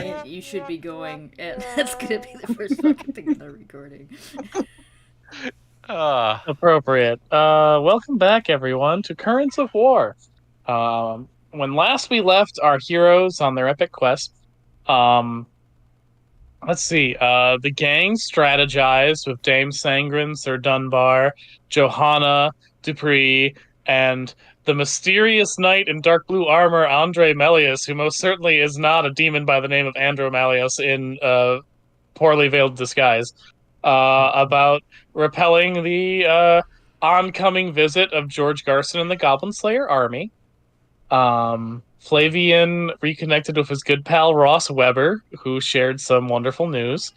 And you should be going, and that's gonna be the first fucking thing in the recording. Appropriate. Welcome back, everyone, to Currents of War. When last we left our heroes on their epic quest, let's see. The gang strategized with Dame Sangren, Sir Dunbar, Johanna, Dupree, and the mysterious knight in dark blue armor, Andre Melius, who most certainly is not a demon by the name of Andro Melius in poorly veiled disguise, about repelling the oncoming visit of George Garson and the Goblin Slayer army. Flavian reconnected with his good pal Ross Weber, who shared some wonderful news.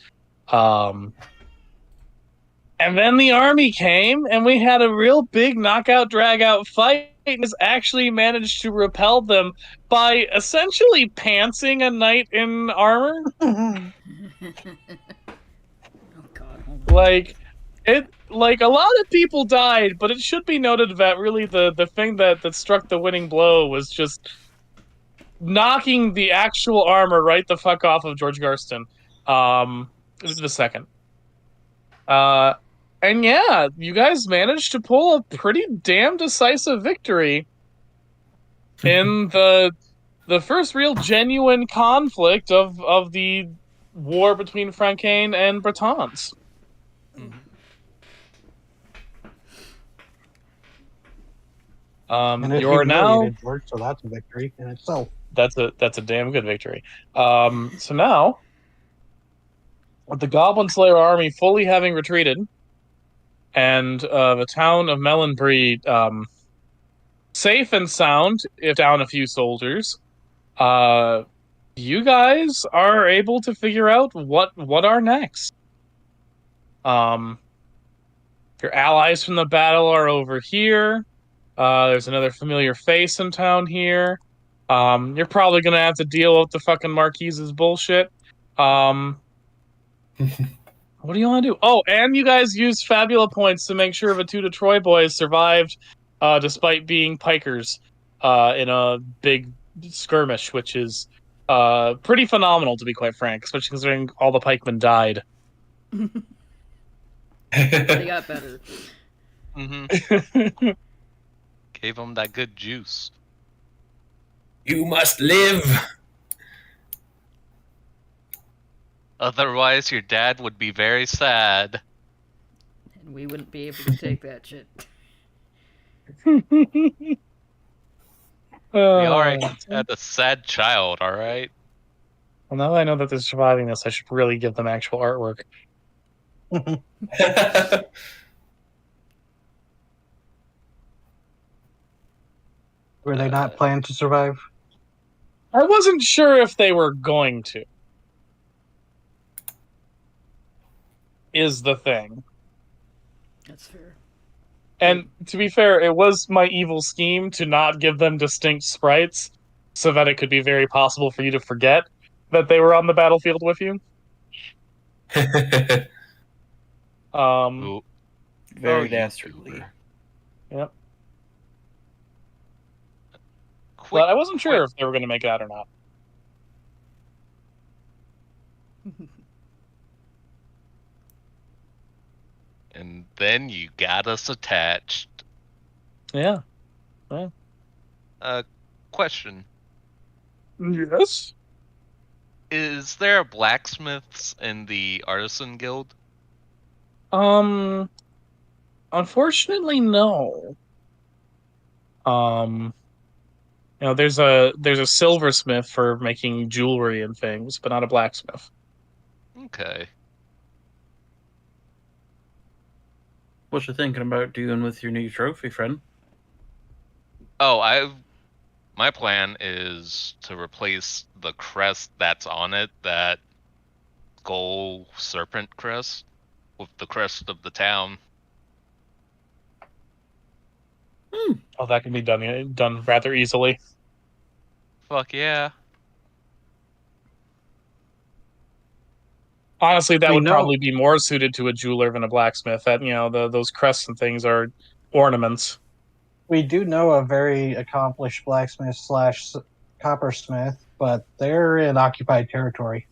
And then the army came, and we had a real big knockout, drag-out fight, and has actually managed to repel them by essentially pantsing a knight in armor. Oh god. Like a lot of people died, but it should be noted that really the thing that struck the winning blow was just knocking the actual armor right the fuck off of George Garston. The second. And yeah, you guys managed to pull a pretty damn decisive victory in the first real genuine conflict of the war between Francain and Bretons. You're now George, so that's a victory in itself. That's a damn good victory. So now, with the Goblin Slayer army fully having retreated, and the town of Melonbree safe and sound, if down a few soldiers, you guys are able to figure out what are next. Your allies from the battle are over here. There's another familiar face in town here. You're probably gonna have to deal with the fucking Marquise's bullshit. What do you want to do? Oh, and you guys used Fabula points to make sure the two Detroit boys survived, despite being pikers, in a big skirmish, which is pretty phenomenal, to be quite frank, especially considering all the pikemen died. They got better. Mm-hmm. Gave them that good juice. You must live. Otherwise, your dad would be very sad. And we wouldn't be able to take that shit. We already had a sad child, alright? Well, now that I know that they're surviving this, I should really give them actual artwork. Were they not planning to survive? I wasn't sure if they were going to. Is the thing. That's fair. And to be fair, it was my evil scheme to not give them distinct sprites so that it could be very possible for you to forget that they were on the battlefield with you. Ooh. Very Oh, dastardly. Yep. Quick, But I wasn't sure if they were going to make that or not. And then you got us attached. Yeah. Question. Yes? Is there a blacksmiths in the artisan guild? Unfortunately, no. There's a silversmith for making jewelry and things, but not a blacksmith. Okay. What you thinking about doing with your new trophy, friend? Oh, my plan is to replace the crest that's on it, that gold serpent crest, with the crest of the town. Oh, that can be done rather easily. Fuck yeah. Honestly, that We would know- probably be more suited to a jeweler than a blacksmith. That those crests and things are ornaments. We do know a very accomplished blacksmith / coppersmith but they're in occupied territory.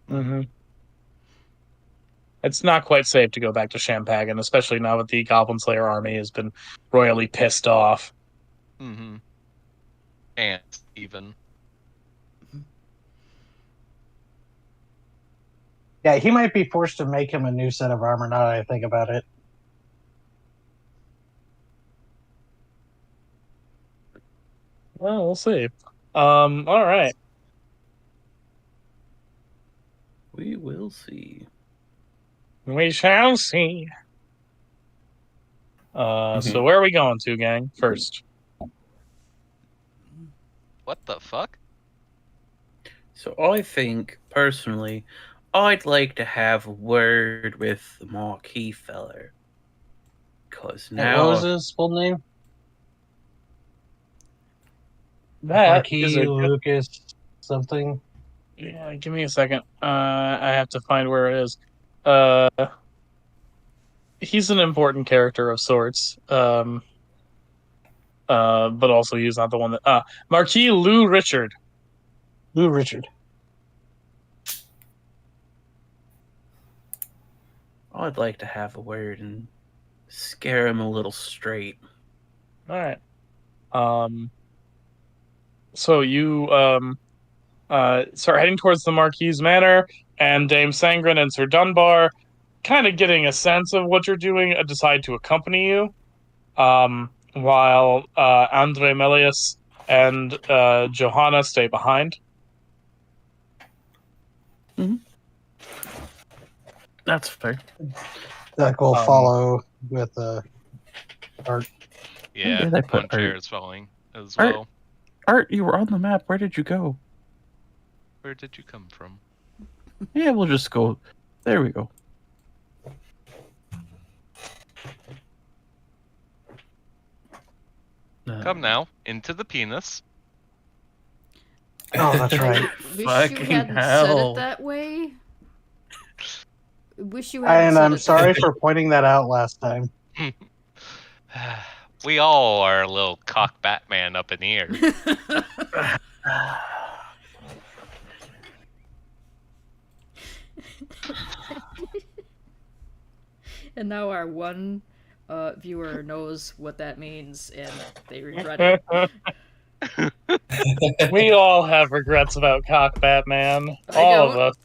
Mm-hmm. It's not quite safe to go back to Champagan, especially now that the Goblin Slayer army has been royally pissed off. Mm-hmm. And even. Yeah, he might be forced to make him a new set of armor now that I think about it. Well, we'll see. All right. We will see. We shall see. So where are we going to, gang? First. What the fuck? So I think, personally, I'd like to have a word with the Marquis feller. Because now... What was his full name? That Marquis is a good... Lucas something. Yeah, give me a second. I have to find where it is. He's an important character of sorts. But also he's not the one that... Marquis Lou Richard. Lou Richard. I'd like to have a word and scare him a little straight. All right. So you start heading towards the Marquis Manor, and Dame Sangren and Sir Dunbar, kind of getting a sense of what you're doing, decide to accompany you, while Andre Melius and Johanna stay behind. That's fair. That will follow with Art. Yeah, Where did I put one chair Art? is falling as Art. well. Art, you were on the map. Where did you go? Where did you come from? Yeah, we'll just go. There we go. Come now, into the penis. Oh, that's right. Wish you Fucking hadn't said hell. it that way. Wish you hadn't And said I'm it sorry for pointing that out last time. We all are a little cock Batman up in here. And now our one viewer knows what that means, and they regret it. We all have regrets about Cock Batman. All of don't. us.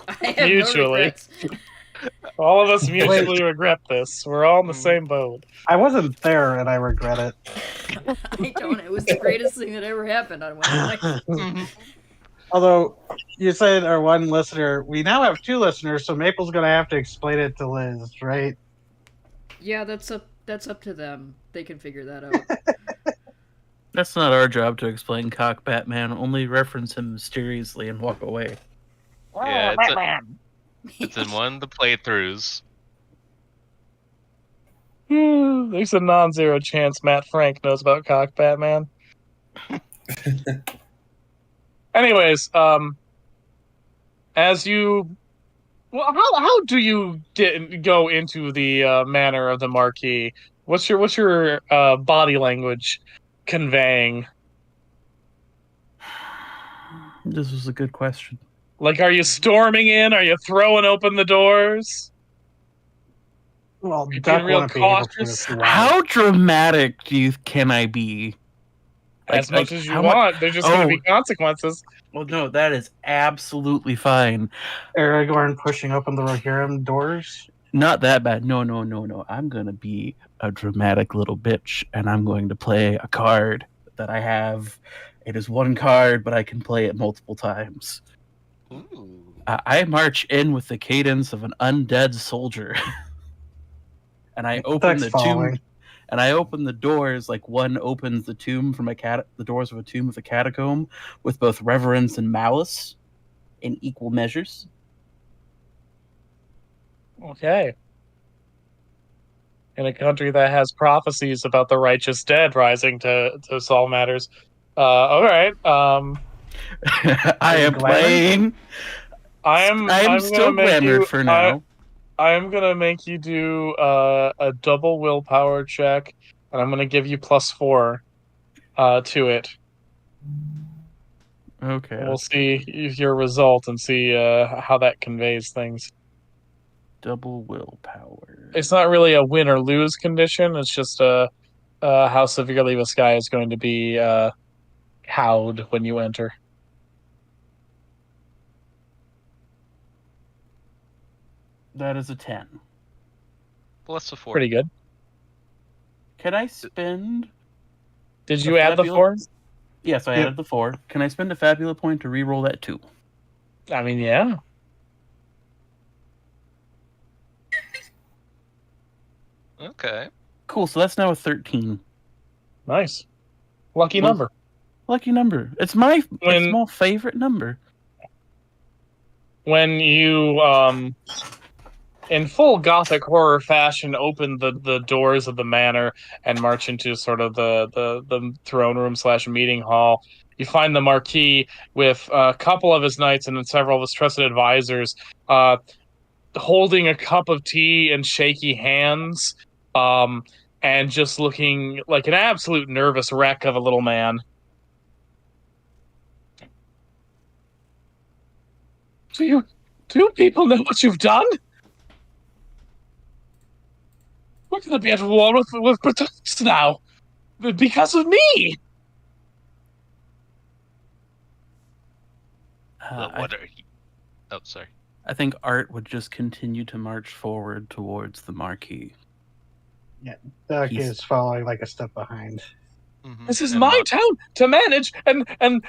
I have Mutually. no regrets. All of us mutually regret this. We're all in the same boat. I wasn't there and I regret it. I don't. It was the greatest thing that ever happened on Wednesday. Although, you said our one listener, we now have two listeners, so Maple's going to have to explain it to Liz, right? Yeah, that's up to them. They can figure that out. That's not our job to explain Cock Batman. Only reference him mysteriously and walk away. Yeah, it's in one of the playthroughs. There's a non-zero chance Matt Frank knows about Cock Batman. Anyways, as you... Well, how do you go into the manor of the Marquis? What's your body language conveying? This was a good question. Like, are you storming in? Are you throwing open the doors? Well, You're Duck being real wouldn't be able to. cautious. How dramatic can I be? As much as you how want. There's just going to be consequences. Well, no, that is absolutely fine. Aragorn pushing open the Rohirrim doors? Not that bad. No. I'm going to be a dramatic little bitch, and I'm going to play a card that I have. It is one card, but I can play it multiple times. Ooh. I march in with the cadence of an undead soldier. And I open the tomb. And I open the doors like one opens the tomb from the doors of a tomb with a catacomb, with both reverence and malice in equal measures. Okay. In a country that has prophecies about the righteous dead rising to solve matters. All right. I am playing. I'm still glamored for now. I'm gonna make you do a double willpower check, and I'm gonna give you +4 to it. Okay. We'll see your result and see how that conveys things. Double willpower. It's not really a win or lose condition. It's just how severely this guy is going to be cowed when you enter. That is a 10. Plus a 4. Pretty good. Can I spend? Did you add the 4? Yes, I Yep. added the 4. Can I spend a Fabula point to re-roll that 2? I mean, yeah. Okay. Cool. So that's now a 13. Nice. Lucky Well, number. Lucky number. It's my When- small favorite number. When you in full gothic horror fashion open the doors of the manor and march into sort of the throne room / meeting hall, you find the Marquis with a couple of his knights and then several of his trusted advisors holding a cup of tea in shaky hands, and just looking like an absolute nervous wreck of a little man. Do you people know what you've done? We're going to be at war with Britons now. Because of me. What are you? Oh, sorry. I think Art would just continue to march forward towards the Marquis. Duck He's- is following like a step behind. Mhm. This is And my Mar- town to manage, and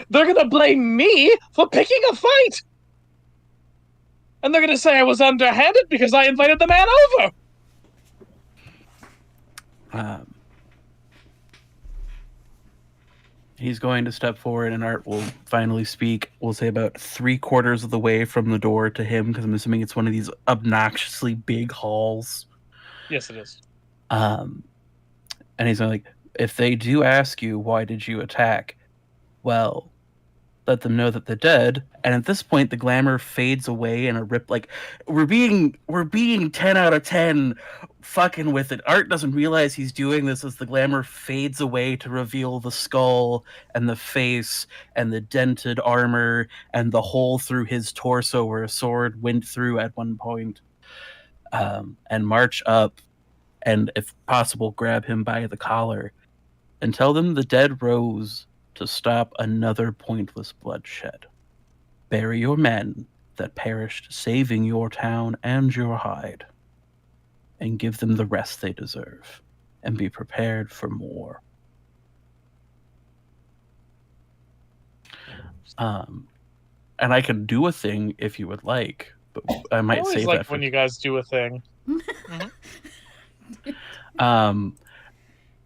they're going to blame me for picking a fight. And they're going to say I was underhanded because I invited the man over. He's going to step forward, and Art will finally speak. We'll say about 3/4 of the way from the door to him, because I'm assuming it's one of these obnoxiously big halls. Yes, it is. And he's like, if they do ask you, why did you attack? Well, let them know that they're dead. And at this point, the glamour fades away in a rip. Like, we're being 10 out of 10 fucking with it. Art doesn't realize he's doing this as the glamour fades away to reveal the skull and the face and the dented armor and the hole through his torso where a sword went through at one point. And march up and, if possible, grab him by the collar and tell them the dead rose to stop another pointless bloodshed. Bury your men that perished saving your town and your hide, and give them the rest they deserve, and be prepared for more. And I can do a thing if you would like, but I I might always save like that for when you guys do a thing.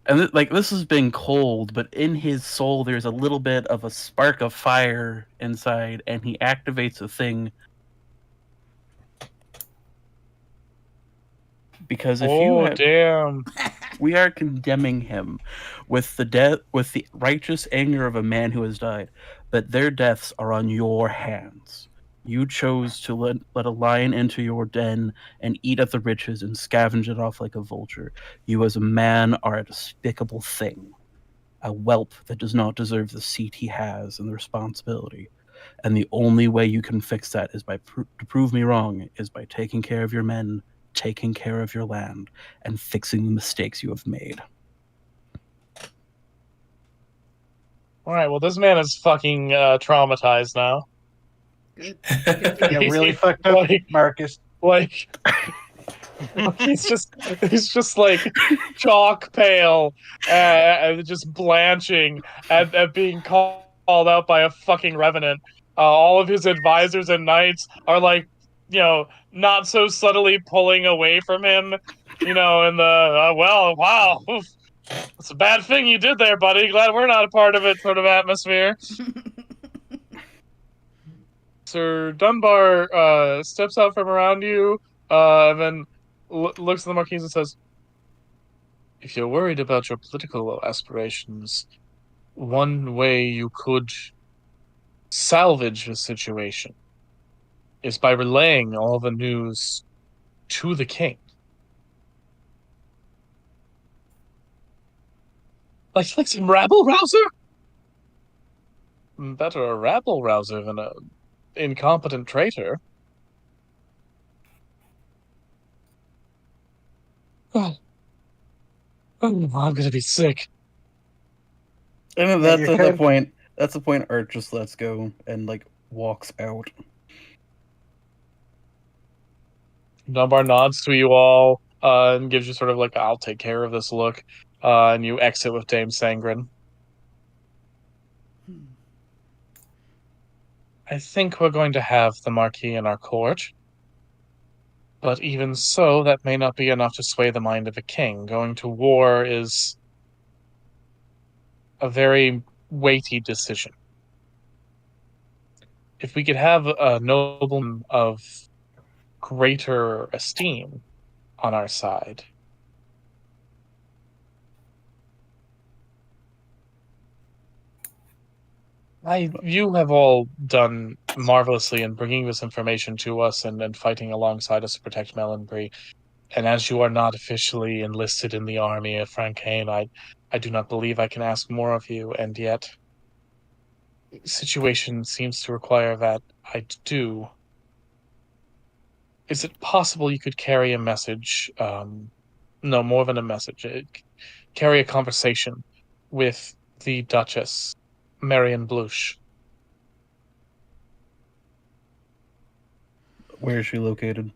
And this has been cold, but in his soul there's a little bit of a spark of fire inside, and he activates a thing. Because if Damn. we are condemning him with the righteous anger of a man who has died, but their deaths are on your hands. You chose to let a lion enter your den and eat up the riches and scavenge it off like a vulture. You as a man are a despicable thing, a whelp that does not deserve the seat he has and the responsibility. And the only way you can fix that is to prove me wrong, is by taking care of your men, taking care of your land, and fixing the mistakes you have made. All right, well, this man is fucking traumatized now. Good. Yeah, really fucked up, Like- Marcus. Like, he's just like chalk pale, just blanching at being called out by a fucking revenant. All of his advisors and knights are like, not so subtly pulling away from him, in the well, wow, oof, it's a bad thing you did there, buddy. Glad we're not a part of it sort of atmosphere. Sir Dunbar steps out from around you, and then looks at the Marquise and says, if you're worried about your political aspirations, one way you could salvage the situation is by relaying all the news to the king. Like some rabble rouser? better a rabble rouser than a incompetent traitor. Oh, I'm gonna be sick. And Yeah, that's you at the could. point. That's the point Art just lets go and like walks out. Dunbar nods to you all and gives you sort of like, I'll take care of this look. And you exit with Dame Sangren. I think we're going to have the Marquis in our court. But even so, that may not be enough to sway the mind of a king. Going to war is a very weighty decision. If we could have a nobleman of greater esteem on our side. You have all done marvelously in bringing this information to us and fighting alongside us to protect Melonbury. And as you are not officially enlisted in the army of Frankane, I do not believe I can ask more of you, and yet the situation seems to require that I do. Is it possible you could carry a message, no, more than a message, carry a conversation with the Duchess, Marion Bluche? Where is she located?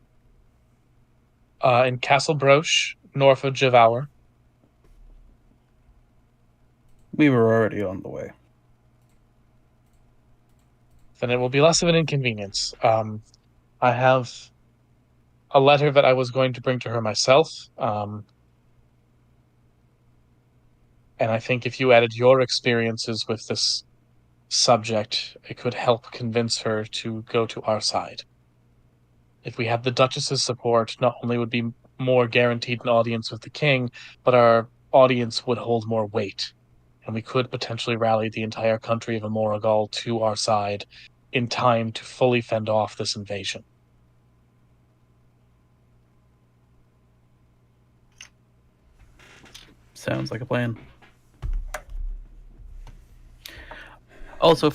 In Castle Broche, north of Javour. We were already on the way. Then it will be less of an inconvenience. I have a letter that I was going to bring to her myself. And I think if you added your experiences with this subject, it could help convince her to go to our side. If we had the Duchess's support, not only would be more guaranteed an audience with the king, but our audience would hold more weight, and we could potentially rally the entire country of Amorigal to our side in time to fully fend off this invasion. Sounds like a plan. Also,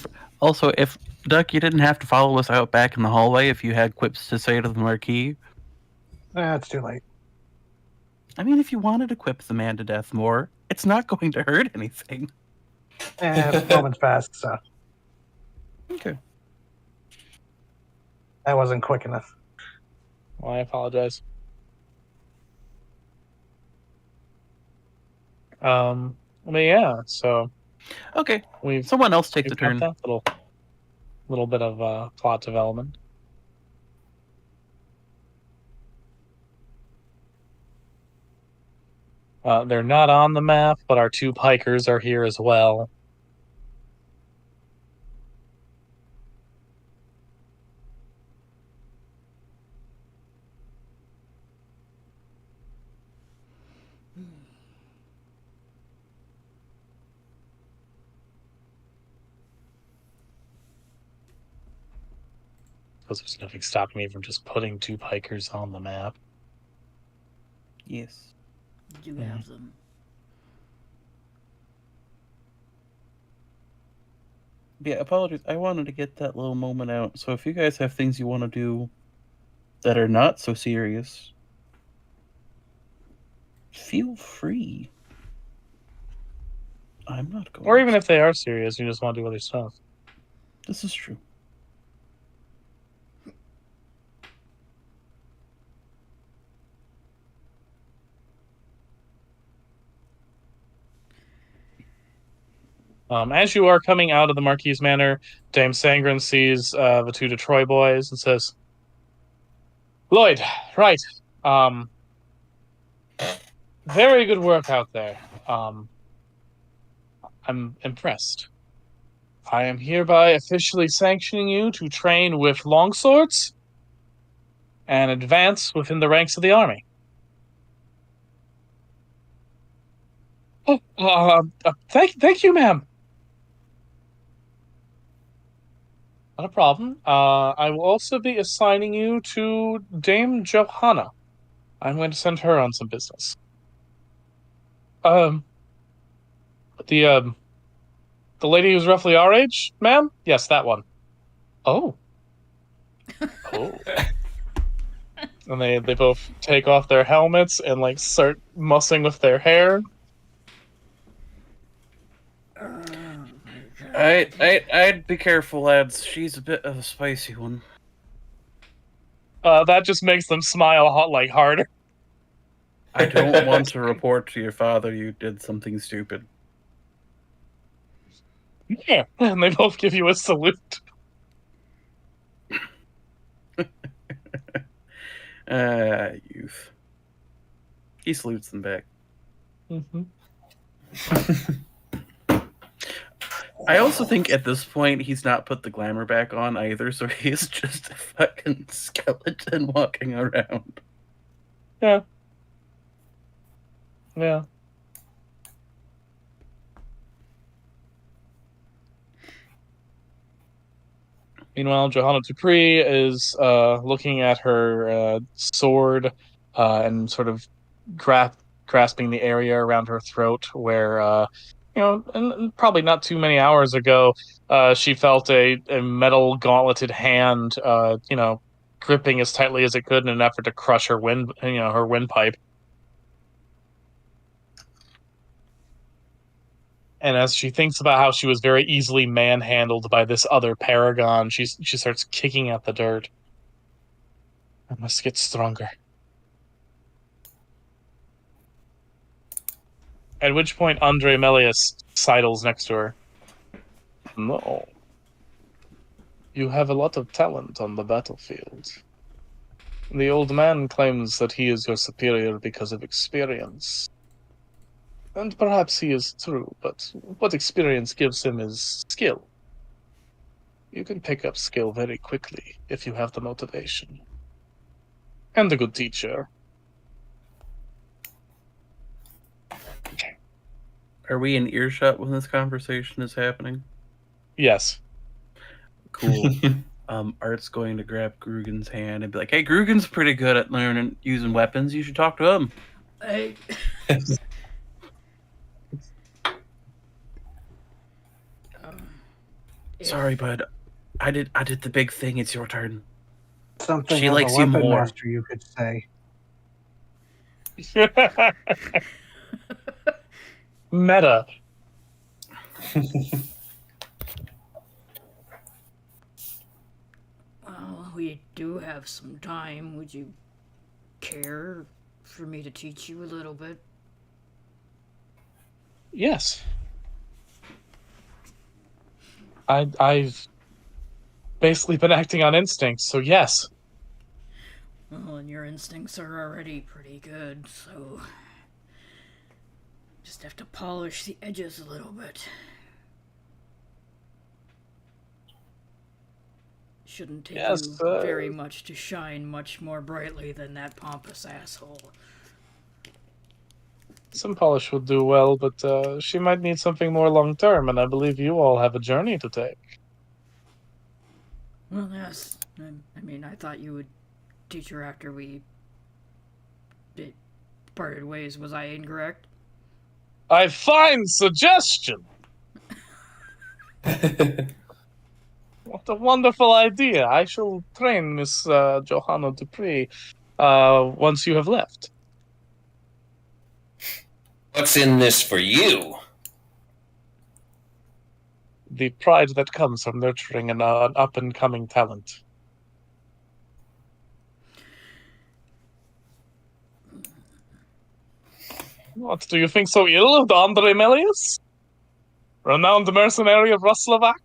if Duck, you didn't have to follow us out back in the hallway if you had quips to say to the Marquis. It's too late. I mean, if you wanted to quip the man to death more, it's not going to hurt anything. Moment's passed, so Okay. that wasn't quick enough. Well, I apologize. But yeah, so Okay. we've Someone else take the we've got turn. that little bit of plot development. They're not on the map, but our two pikers are here as well. Because there's nothing stopping me from just putting two pikers on the map. Yes. You have them. Yeah, apologies. I wanted to get that little moment out. So if you guys have things you want to do that are not so serious, feel free. I'm not going. Or even if they are serious, you just want to do other stuff. This is true. As you are coming out of the Marquis Manor, Dame Sangren sees the two Detroit boys and says, Lloyd, right. Very good work out there. I'm impressed. I am hereby officially sanctioning you to train with longswords and advance within the ranks of the army. Thank you, ma'am. Not a problem. I will also be assigning you to Dame Johanna. I'm going to send her on some business. The The lady who's roughly our age, ma'am? Yes, that one. Oh. Oh. And they both take off their helmets and like start mussing with their hair. I'd be careful, lads. She's a bit of a spicy one. That just makes them smile harder. I don't want to report to your father you did something stupid. Yeah, and they both give you a salute. Youth. He salutes them back. Mm-hmm. I also think at this point he's not put the glamour back on either, so he's just a fucking skeleton walking around. Yeah. Yeah. Meanwhile, Johanna Dupree is looking at her sword and sort of grasping the area around her throat where, and probably not too many hours ago, she felt a metal gauntleted hand, gripping as tightly as it could in an effort to crush her her windpipe. And as she thinks about how she was very easily manhandled by this other paragon, she starts kicking at the dirt. I must get stronger. At which point, Andre Melius sidles next to her. No. You have a lot of talent on the battlefield. The old man claims that he is your superior because of experience. And perhaps he is true, but what experience gives him is skill. You can pick up skill very quickly if you have the motivation. And a good teacher. Are we in earshot when this conversation is happening? Yes. Cool. Art's going to grab Grugan's hand and be like, "Hey, Grugan's pretty good at learning using weapons. You should talk to him." Hey. Sorry, bud. I did the big thing. It's your turn. Something She of likes a you weapon more. master, you could say. Meta. Well, we do have some time. Would you care for me to teach you a little bit? Yes. I've basically been acting on instinct, so yes. Well, and your instincts are already pretty good, so just have to polish the edges a little bit. Shouldn't take Yes, you very much to shine much more brightly than that pompous asshole. Some polish would do well, but she might need something more long-term, and I believe you all have a journey to take. Well, yes. I mean, I thought you would teach her after we parted ways. Was I incorrect? I find suggestion! What a wonderful idea. I shall train Miss Johanna Dupree once you have left. What's in this for you? The pride that comes from nurturing an up-and-coming talent. What, do you think so ill of Andre Melius? Renowned mercenary of Ruslovac?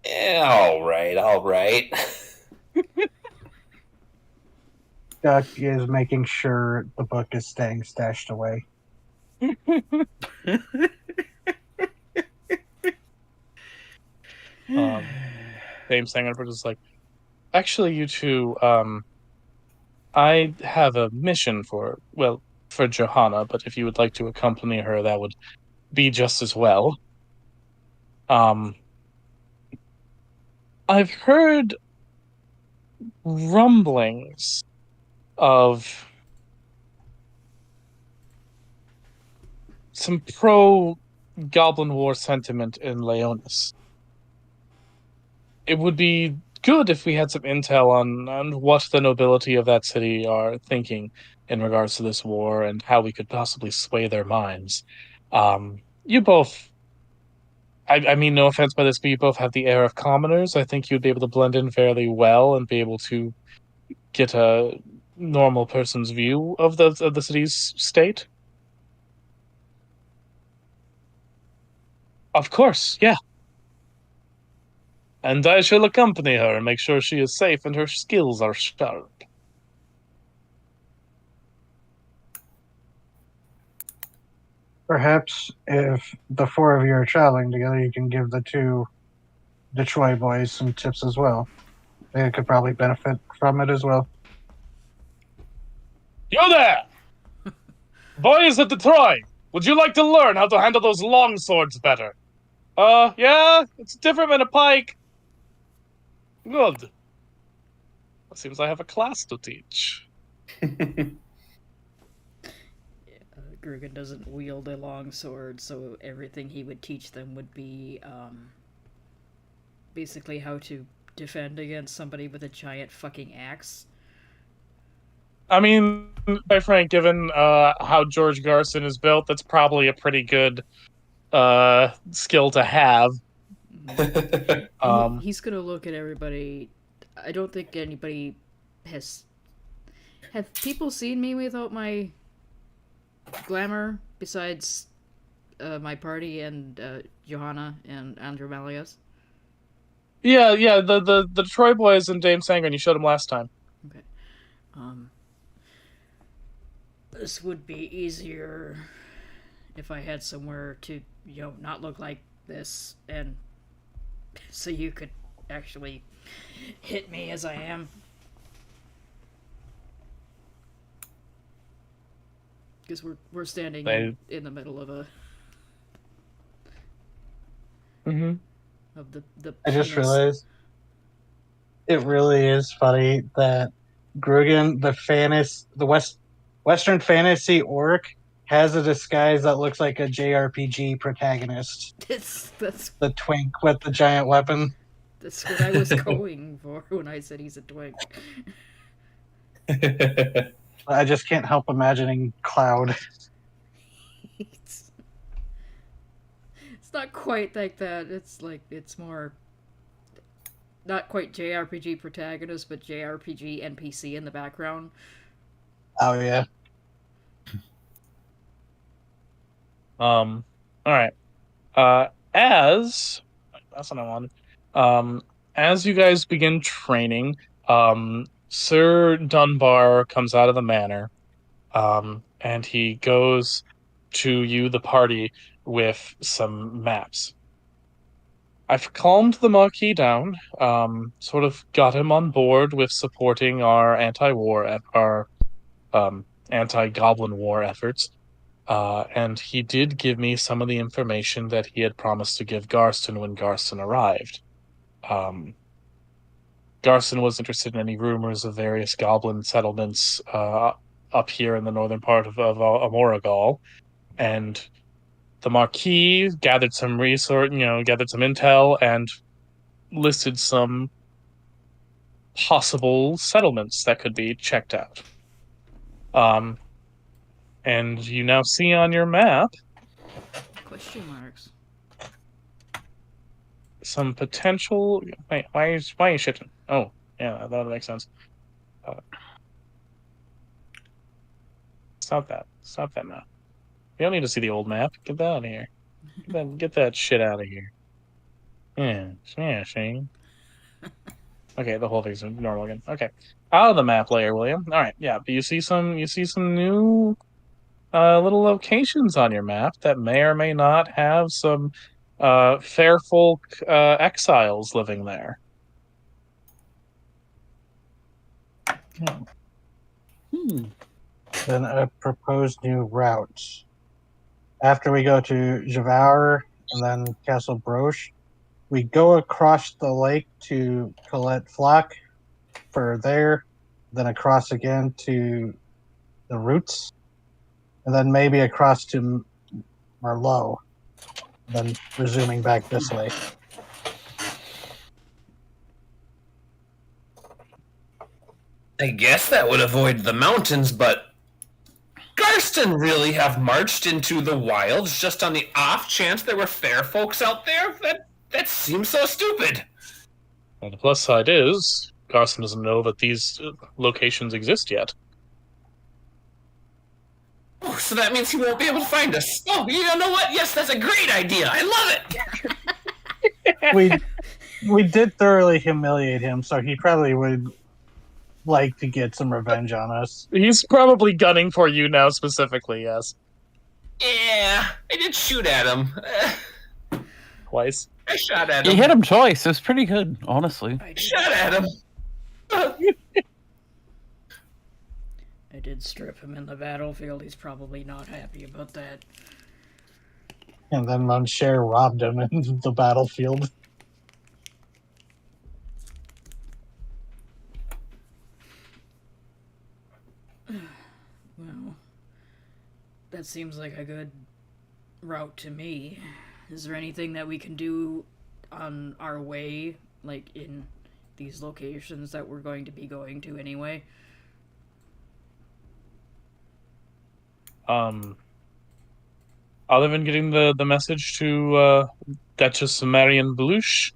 Yeah, all right. Duck is making sure the book is staying stashed away. Dame Sangerford is like, actually, you two, I have a mission for Johanna, but if you would like to accompany her, that would be just as well. I've heard rumblings of some Goblin War sentiment in Leonis. It would be good if we had some intel on what the nobility of that city are thinking in regards to this war and how we could possibly sway their minds. You both, I mean, no offense by this, but you both have the air of commoners. I think you'd be able to blend in fairly well and be able to get a normal person's view of the city's state. Of course, yeah. And I shall accompany her and make sure she is safe and her skills are sharp. Perhaps if the four of you are traveling together, you can give the two Detroit boys some tips as well. They could probably benefit from it as well. You there! Boys at Detroit, would you like to learn how to handle those long swords better? Yeah, it's different than a pike. Good. It seems I have a class to teach. Grugan doesn't wield a long sword, so everything he would teach them would be basically how to defend against somebody with a giant fucking axe. I mean, quite frank, given how George Garson is built, that's probably a pretty good skill to have. He's gonna look at everybody. I don't think anybody has... Have people seen me without my glamour besides my party and Johanna and Andrew Malias? Yeah, the Detroit boys and Dame Sangren, you showed them last time. Okay. This would be easier if I had somewhere to, not look like this, and so you could actually hit me as I am. Because we're standing in the middle of a... Mm-hmm. Of the I just realized it really is funny that Grugan, the Western fantasy orc, has a disguise that looks like a JRPG protagonist. That's the twink with the giant weapon. That's what I was going for when I said he's a twink. I just can't help imagining Cloud. It's not quite like that. It's more not quite JRPG protagonist, but JRPG NPC in the background. Oh yeah. All right. That's what I wanted. As you guys begin training, Sir Dunbar comes out of the manor, and he goes to you, the party, with some maps. I've calmed the Marquis down, sort of got him on board with supporting our anti-goblin war efforts. And he did give me some of the information that he had promised to give Garston when Garston arrived. Garston was interested in any rumors of various goblin settlements up here in the northern part of Amoragol, and the Marquis gathered some gathered some intel and listed some possible settlements that could be checked out. And you now see on your map Question marks. some potential. Wait, why are you shifting? Oh, yeah, that would make sense. Stop that map. You don't need to see the old map. Get that out of here. Get that shit out of here. Yeah, Shane. Okay, the whole thing's normal again. Okay, out of the map layer, William. All right, yeah. But you see some new little locations on your map that may or may not have some fair folk exiles living there. Then a proposed new route. After we go to Javauer and then Castle Broche, we go across the lake to Colette Flock for there, then across again to the Roots, and then maybe across to Merlot. then resuming back this way. I guess that would avoid the mountains, but Garston really have marched into the wilds just on the off chance there were fair folks out there? That seems so stupid. Well, the plus side is, Carson doesn't know that these locations exist yet. Oh, so that means he won't be able to find us. Oh, you know what? Yes, that's a great idea. I love it. We did thoroughly humiliate him, so he probably would like to get some revenge on us. He's probably gunning for you now specifically, yes. Yeah, I did shoot at him. Twice. I shot at You him. hit him twice. It was pretty good, honestly. I Shot at him. did strip him in the battlefield. He's probably not happy about that. And then Monsieur robbed him in the battlefield. Well, that seems like a good route to me. Is there anything that we can do on our way, like in these locations that we're going to be going to anyway? Other than getting the message to Duchess Marion Beluche,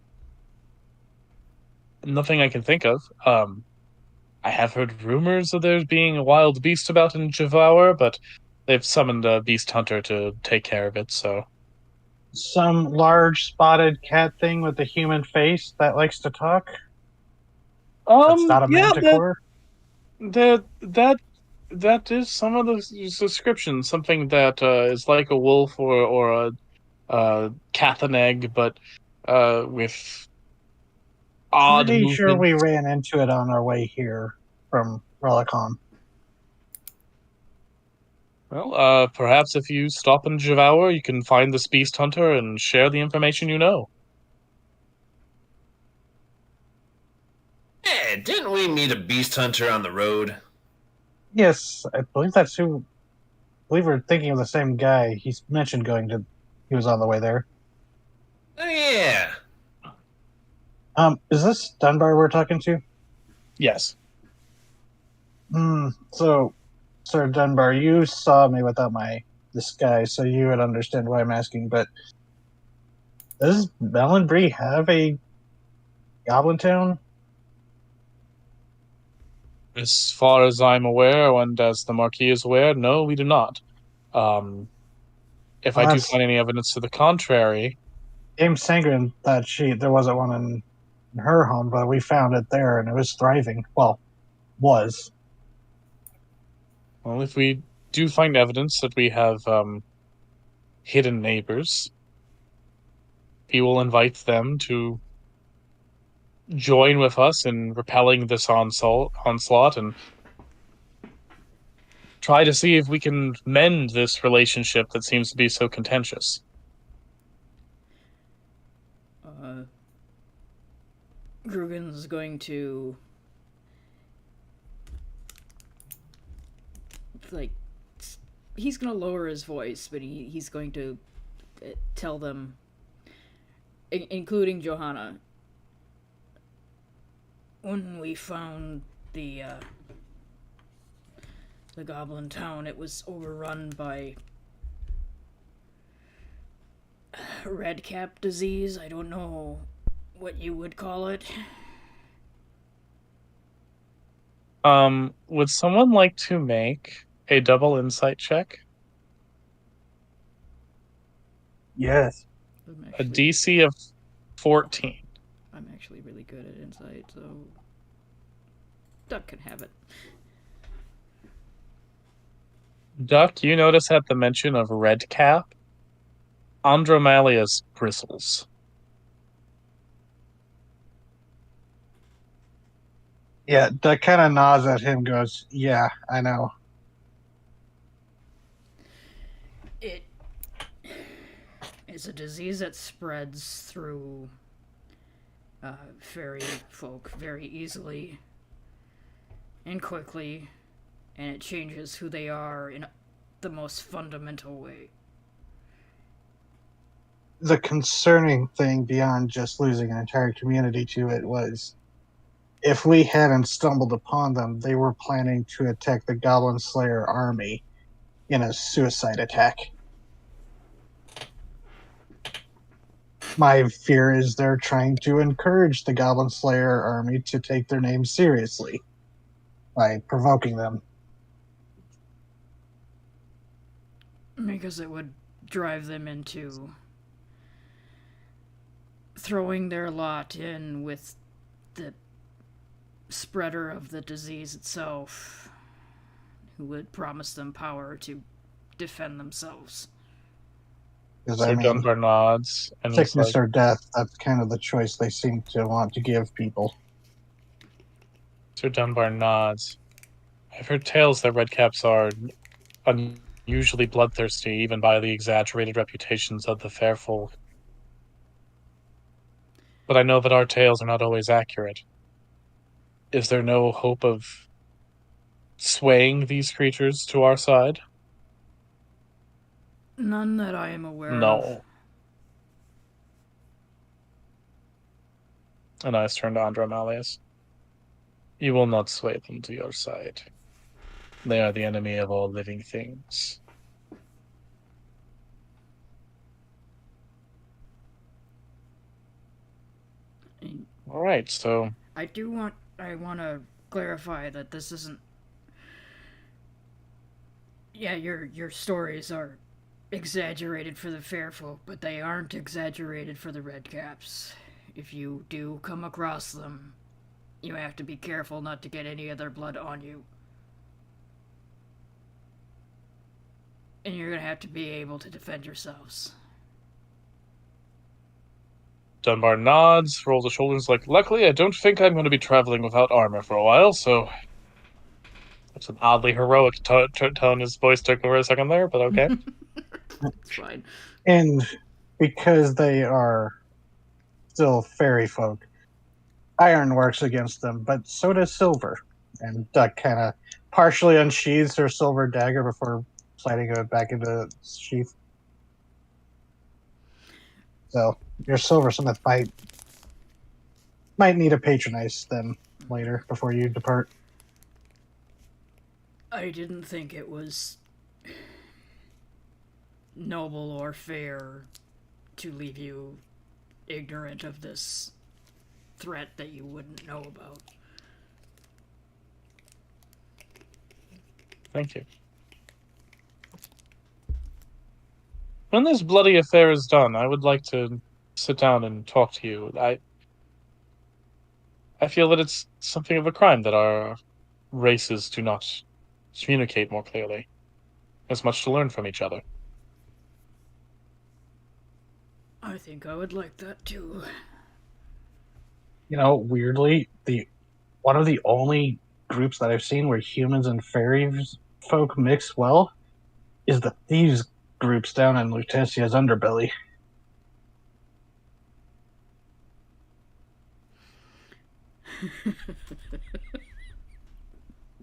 nothing I can think of. I have heard rumors of there being a wild beast about in Javaur, but they've summoned a beast hunter to take care of it, so... Some large spotted cat thing with a human face that likes to talk. That's not a manticore. That is some of the description. Something that is like a wolf or a Cathaneg, but with odd Pretty movement. sure we ran into it on our way here from Relicon. Well, perhaps if you stop in Javaur, you can find this beast hunter and share the information you know. Hey, didn't we meet a beast hunter on the road? Yes, I believe that's who. I believe we're thinking of the same guy. He's mentioned going to. He was on the way there. Oh, yeah. Is this Dunbar we're talking to? Yes. So, Sir Dunbar, you saw me without my disguise, so you would understand why I'm asking, but does Melonbree have a Goblin Town? As far as I'm aware, and as the Marquis is aware, no, we do not. If I do find any evidence to the contrary... Dame Sangren thought there wasn't one in her home, but we found it there, and it was thriving. Well, was. Well, if we do find evidence that we have hidden neighbors, we will invite them to join with us in repelling this onslaught and try to see if we can mend this relationship that seems to be so contentious. Grugan's going to he's gonna lower his voice, but he's going to tell them, including Johanna, when we found the Goblin Town, it was overrun by redcap disease. I don't know what you would call it. Would someone like to make a double insight check? Yes. A DC of 14. I'm actually really good at insight, so Duck can have it. Duck, you notice at the mention of redcap, Andromalia's bristles. Yeah, Duck kind of nods at him, goes, yeah, I know. It's a disease that spreads through fairy folk very easily and quickly, and it changes who they are in the most fundamental way. the concerning thing beyond just losing an entire community to it was if we hadn't stumbled upon them, they were planning to attack the Goblin Slayer army in a suicide attack. My fear is they're trying to encourage the Goblin Slayer army to take their name seriously by provoking them. Because it would drive them into throwing their lot in with the spreader of the disease itself, who would promise them power to defend themselves. Because So Dunbar nods, and he's sickness like, or death, that's kind of the choice they seem to want to give people. Sir Dunbar nods. I've heard tales that redcaps are unusually bloodthirsty, even by the exaggerated reputations of the fair folk. But I know that our tales are not always accurate. Is there no hope of swaying these creatures to our side? None that I am aware of. No. And eyes turn to Andra Malleus. You will not sway them to your side. They are the enemy of all living things. All right, so I want to clarify that this isn't. Yeah, your stories are exaggerated for the fair folk, but they aren't exaggerated for the redcaps. If you do come across them, you have to be careful not to get any of their blood on you. And you're gonna have to be able to defend yourselves. Dunbar nods, rolls his shoulders like, luckily I don't think I'm going to be traveling without armor for a while, so... That's an oddly heroic tone his voice took for a second there, but okay. It's fine. And because they are still fairy folk, iron works against them, but so does silver. And Duck kind of partially unsheathes her silver dagger before sliding it back into its sheath. So your silversmith might need to patronize them later before you depart. I didn't think it was noble or fair to leave you ignorant of this threat that you wouldn't know about. Thank you. When this bloody affair is done, I would like to sit down and talk to you. I feel that it's something of a crime that our races do not communicate more clearly. There's much to learn from each other. I think I would like that too. You know, weirdly, one of the only groups that I've seen where humans and fairy folk mix well is the thieves groups down in Lutecia's underbelly.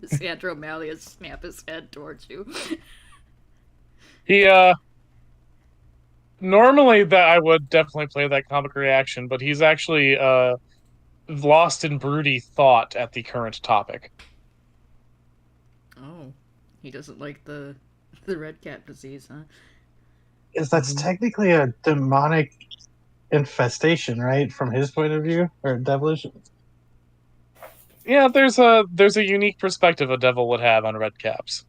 Does Andrew Malleus snap his head towards you? He, normally that I would definitely play that comic reaction, but he's actually, lost in broody thought at the current topic. Oh, he doesn't like the red cat disease, huh? Is that's technically a demonic infestation, right? From his point of view, or devilish? Yeah, there's a unique perspective a devil would have on red caps.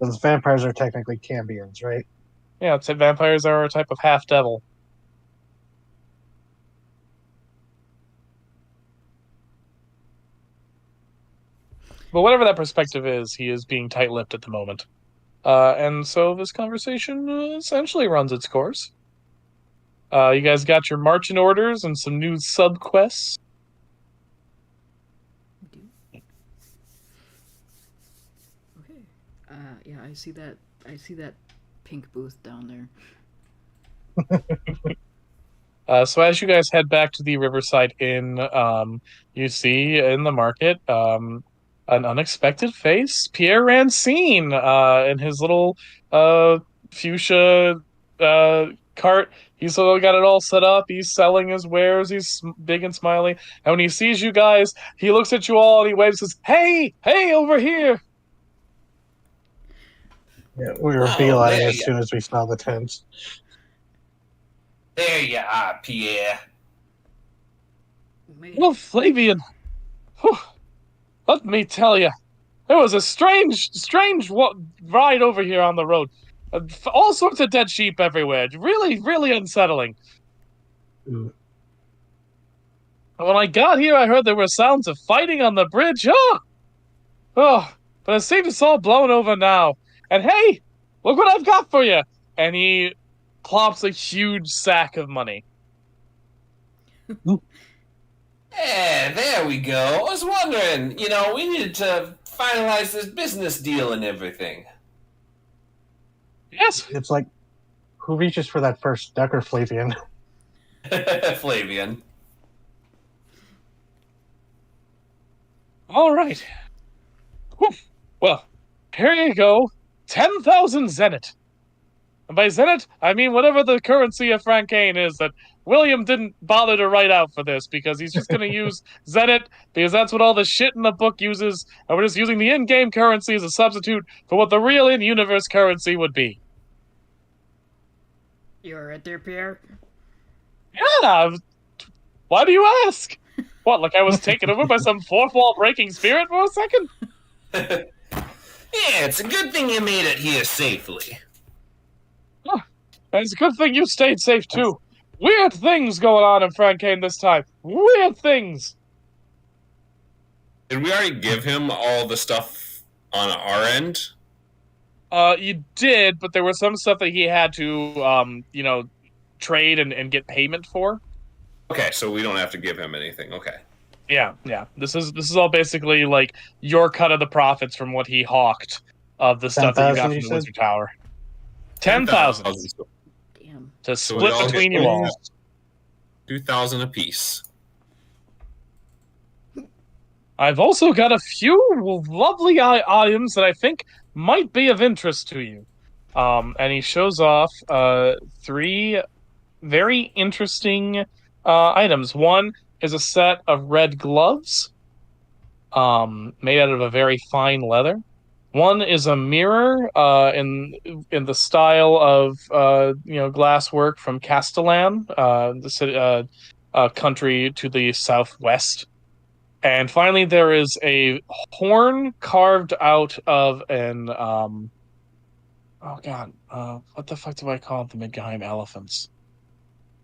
Those vampires are technically Cambions, right? Yeah, I'd say vampires are a type of half devil. But whatever that perspective is, he is being tight-lipped at the moment. And so this conversation essentially runs its course. You guys got your marching orders and some new sub-quests. Okay. Yeah, I see that pink booth down there. So as you guys head back to the Riverside Inn, you see in the market an unexpected face. Pierre Rancine, in his little fuchsia cart. He's got it all set up. He's selling his wares. He's big and smiling. And when he sees you guys, he looks at you all and he waves and says, "Hey, hey, over here!" Yeah, we were Oh, beelining there as you- soon as we saw the tents. There you are, Pierre. Well, Flavian, whew, let me tell you, it was a strange ride over here on the road. All sorts of dead sheep everywhere. Really, really unsettling. Ooh. When I got here, I heard there were sounds of fighting on the bridge. Oh, but it seems it's all blown over now. And hey, look what I've got for you. And he plops a huge sack of money. Yeah, there we go. I was wondering, we needed to finalize this business deal and everything. Yes, It's like, who reaches for that first, Duck or Flavian? Flavian. all right. Whew. Well, here you go. 10,000 zenit. And by zenit, I mean whatever the currency of Frankane is that William didn't bother to write out for this because he's just going to use zenit because that's what all the shit in the book uses, and we're just using the in-game currency as a substitute for what the real in-universe currency would be. You alright there, Pierre? Yeah. Why do you ask? What, like I was taken over by some fourth wall breaking spirit for a second? Yeah, it's a good thing you made it here safely. And it's a good thing you stayed safe too. Weird things going on in Frankane this time. Weird things. Did we already give him all the stuff on our end? You did, but there was some stuff that he had to, trade and get payment for. Okay, so we don't have to give him anything. Okay. Yeah. This is all basically like your cut of the profits from what he hawked of the stuff that you got 10,000, from you the said? Wizard Tower. 10,000 Damn. to So we split all between get you all. 2,000 apiece. I've also got a few lovely items that I think might be of interest to you. And he shows off 3 very interesting items. One is a set of red gloves, made out of a very fine leather. One is a mirror, in the style of glasswork from Castellan, the city, country to the southwest. And finally, there is a horn carved out of an oh god, what the fuck do I call the Midgheim elephants?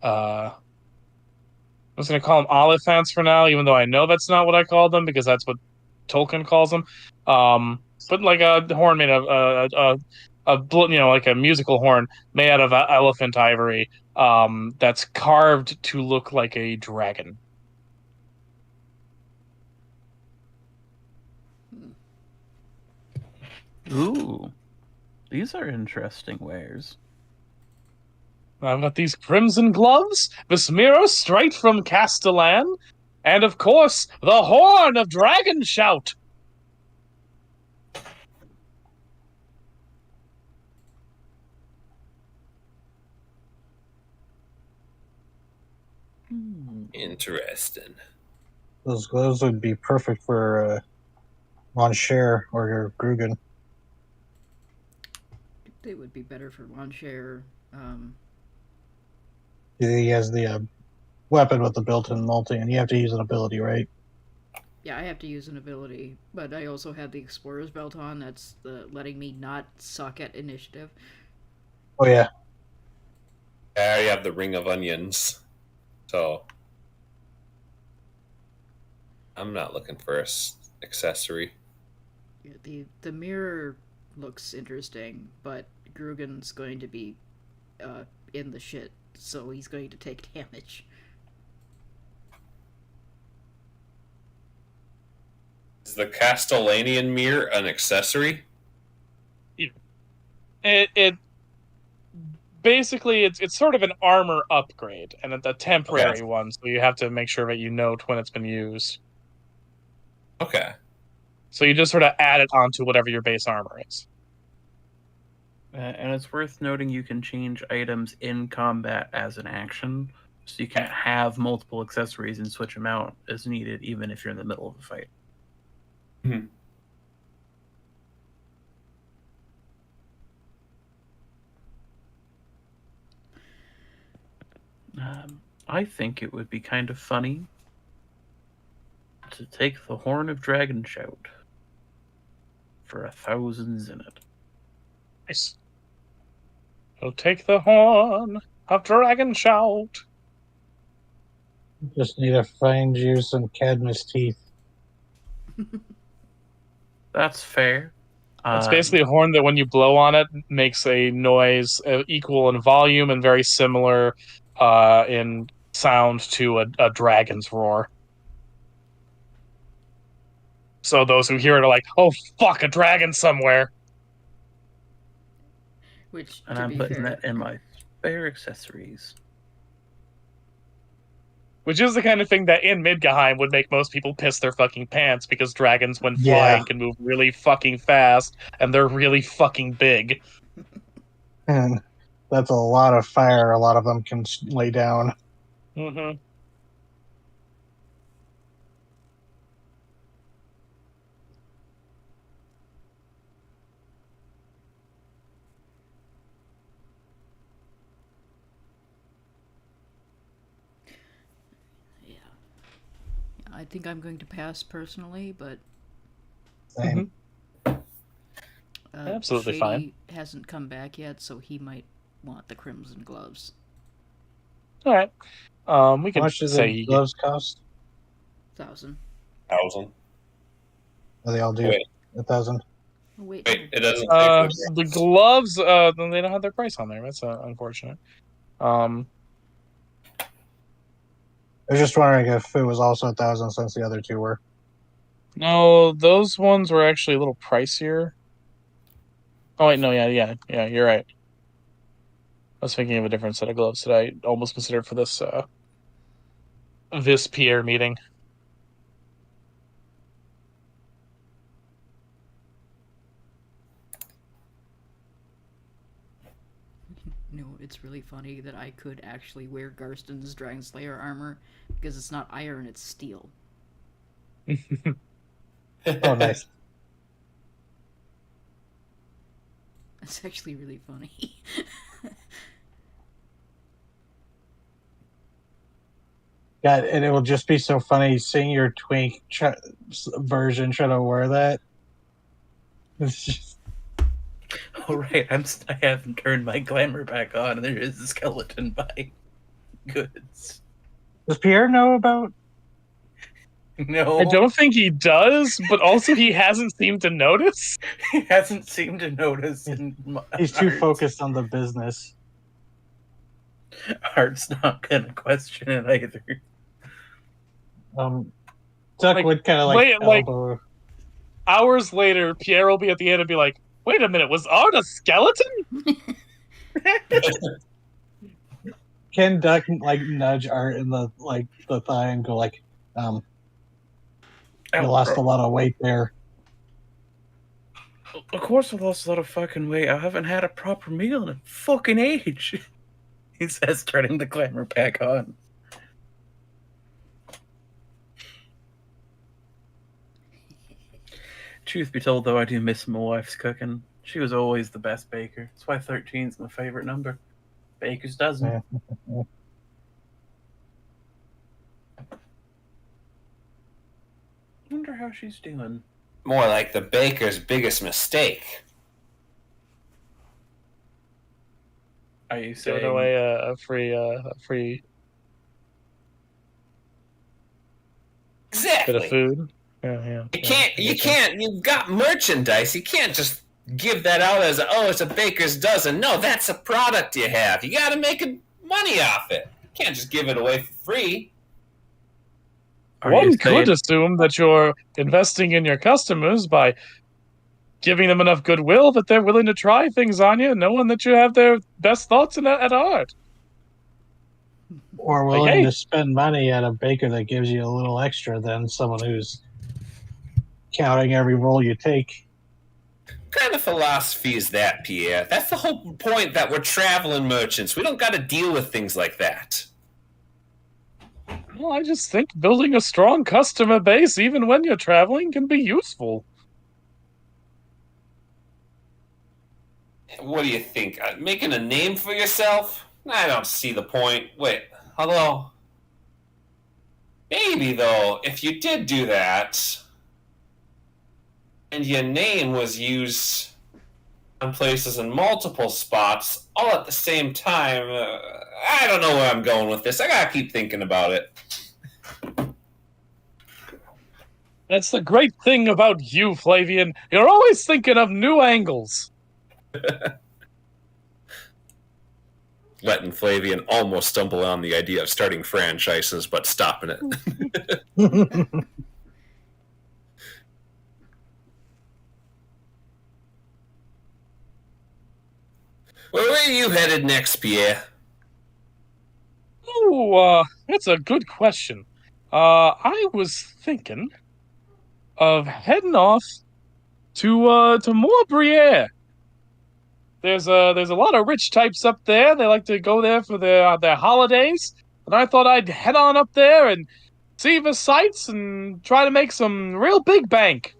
I was gonna call them oliphants for now, even though I know that's not what I call them because that's what Tolkien calls them. But like a horn made of like a musical horn made out of elephant ivory. That's carved to look like a dragon. Ooh, these are interesting wares. I've got these crimson gloves, this mirror straight from Castellan, and of course, the horn of Dragon Shout. Interesting. Those gloves would be perfect for Monshare or your Grugan. They would be better for Monshare. He has the weapon with the built-in multi, and you have to use an ability, right? Yeah, I have to use an ability, but I also have the Explorer's Belt on. That's letting me not suck at initiative. Oh yeah. I already have the Ring of Onions, so I'm not looking for an accessory. Yeah, the mirror looks interesting, but Grugan's going to be in the shit, so he's going to take damage. Is the Castellanian mirror an accessory? It basically it's sort of an armor upgrade, and it's a temporary one, so you have to make sure that you note when it's been used. Okay. So you just sort of add it onto whatever your base armor is. And it's worth noting you can change items in combat as an action, so you can have multiple accessories and switch them out as needed, even if you're in the middle of a fight. I think it would be kind of funny to take the Horn of Dragon Shout for 1,000 zenith. Nice. So take the horn of Dragon Shout. Just need to find you some Cadmus teeth. That's fair. It's basically a horn that when you blow on it makes a noise equal in volume and very similar in sound to a dragon's roar. So those who hear it are like, "Oh fuck, a dragon somewhere!" Which, And to I'm be putting fair, that in my spare accessories. Which is the kind of thing that in Midgahheim would make most people piss their fucking pants, because dragons, when Yeah. flying, can move really fucking fast, and they're really fucking big. And that's a lot of fire a lot of them can lay down. Mm-hmm. yeah. I think I'm going to pass personally, but Same. Absolutely Shady fine. hasn't come back yet, so he might want the crimson gloves. All right. We How can much does say the gloves cost? 1,000. 1,000. Or they all do Wait. 1,000. Oh, wait, Wait, it doesn't. the gloves. They don't have their price on there. That's unfortunate. I was just wondering if it was also 1,000 since the other two were. No, those ones were actually a little pricier. Oh wait, no, yeah, you're right. I was thinking of a different set of gloves that I almost considered for this Pierre meeting. No, it's really funny that I could actually wear Garston's Dragon Slayer armor because it's not iron, it's steel. Oh, nice. That's actually really funny. God, and it will just be so funny seeing your twink version try to wear that. It's just, All right, I haven't turned my glamour back on, and there is a skeleton buying goods. does Pierre know about? No, I don't think he does, but also he hasn't seemed to notice. he hasn't seemed to notice. He's too Art's- focused on the business. Art's not gonna question it either. Duck Like, would kind of wait, like- elbow. Hours later, Pierre will be at the end and be like, "Wait a minute, was Art a skeleton?" Can Duck like nudge Art in the thigh and go like, you lost a lot of weight there. Of course, I lost a lot of fucking weight. I haven't had a proper meal in a fucking age. He says, turning the glamour back on. Truth be told, though, I do miss my wife's cooking. She was always the best baker. That's why 13's my favorite number. Baker's dozen. Yeah. Wonder how she's doing. More like the baker's biggest mistake. Are you Giving saying? away a free bit Exactly. of food. Yeah. You've got merchandise. You can't just give that out as it's a baker's dozen. No, that's a product you have. You got to make money off it. You can't just give it away for free. Are you One saying- could assume that you're investing in your customers by giving them enough goodwill that they're willing to try things on you, knowing that you have their best thoughts at heart. Or willing hey. to spend money at a baker that gives you a little extra than someone who's counting every roll you take. What kind of philosophy is that, Pierre? That's the whole point that we're traveling merchants. We don't got to deal with things like that. Well, I just think building a strong customer base, even when you're traveling, can be useful. What do you think? Making a name for yourself? I don't see the point. Wait, hello? Maybe, though, if you did do that, and your name was used on places in multiple spots, all at the same time, I don't know where I'm going with this. I gotta keep thinking about it. That's the great thing about you, Flavian. You're always thinking of new angles. Letting Flavian almost stumble on the idea of starting franchises, but stopping it. Where are you headed next, Pierre? Oh, that's a good question. I was thinking of heading off to Montbriere. There's a lot of rich types up there. They like to go there for their holidays, and I thought I'd head on up there and see the sights and try to make some real big bank.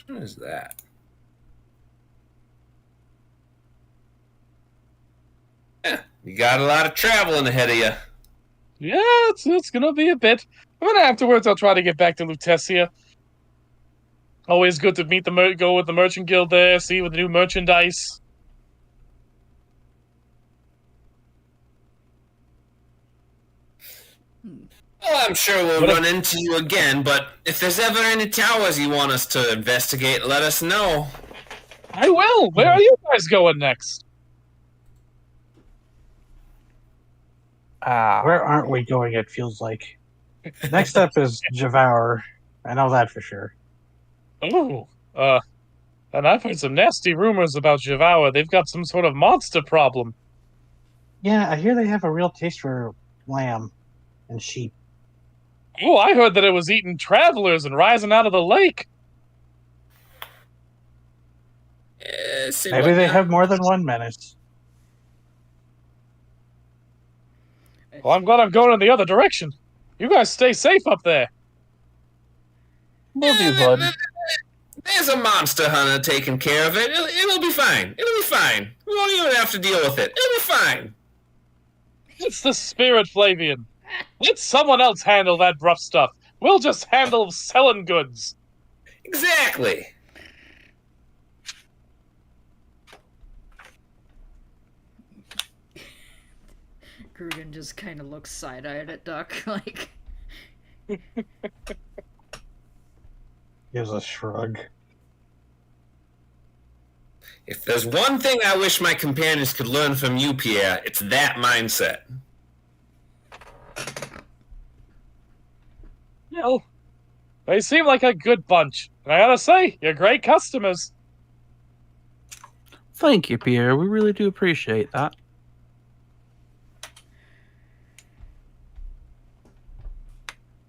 What is that? Yeah, you got a lot of traveling ahead of you. Yeah, it's gonna be a bit. But afterwards, I'll try to get back to Lutetia. Always good to meet go with the merchant guild there, see with the new merchandise. Well, I'm sure we'll run into you again, but if there's ever any towers you want us to investigate, let us know. I will. Where are you guys going next? Where aren't we going, it feels like. Next up is Javaur. I know that for sure. Oh, and I've heard some nasty rumors about Javaur. They've got some sort of monster problem. Yeah, I hear they have a real taste for lamb and sheep. Oh, I heard that it was eating travelers and rising out of the lake. Maybe they have more than one menace. Well, I'm glad I'm going in the other direction. You guys stay safe up there. Will do, bud. There's a monster hunter taking care of it. It'll be fine. It'll be fine. We won't even have to deal with it. It'll be fine. It's the spirit, Flavian. Let someone else handle that rough stuff. We'll just handle selling goods. Exactly. Grugan just kind of looks side-eyed at Duck, like... Gives a shrug. If there's one thing I wish my companions could learn from you, Pierre, it's that mindset. Well, they seem like a good bunch. And I gotta say, you're great customers. Thank you, Pierre. We really do appreciate that.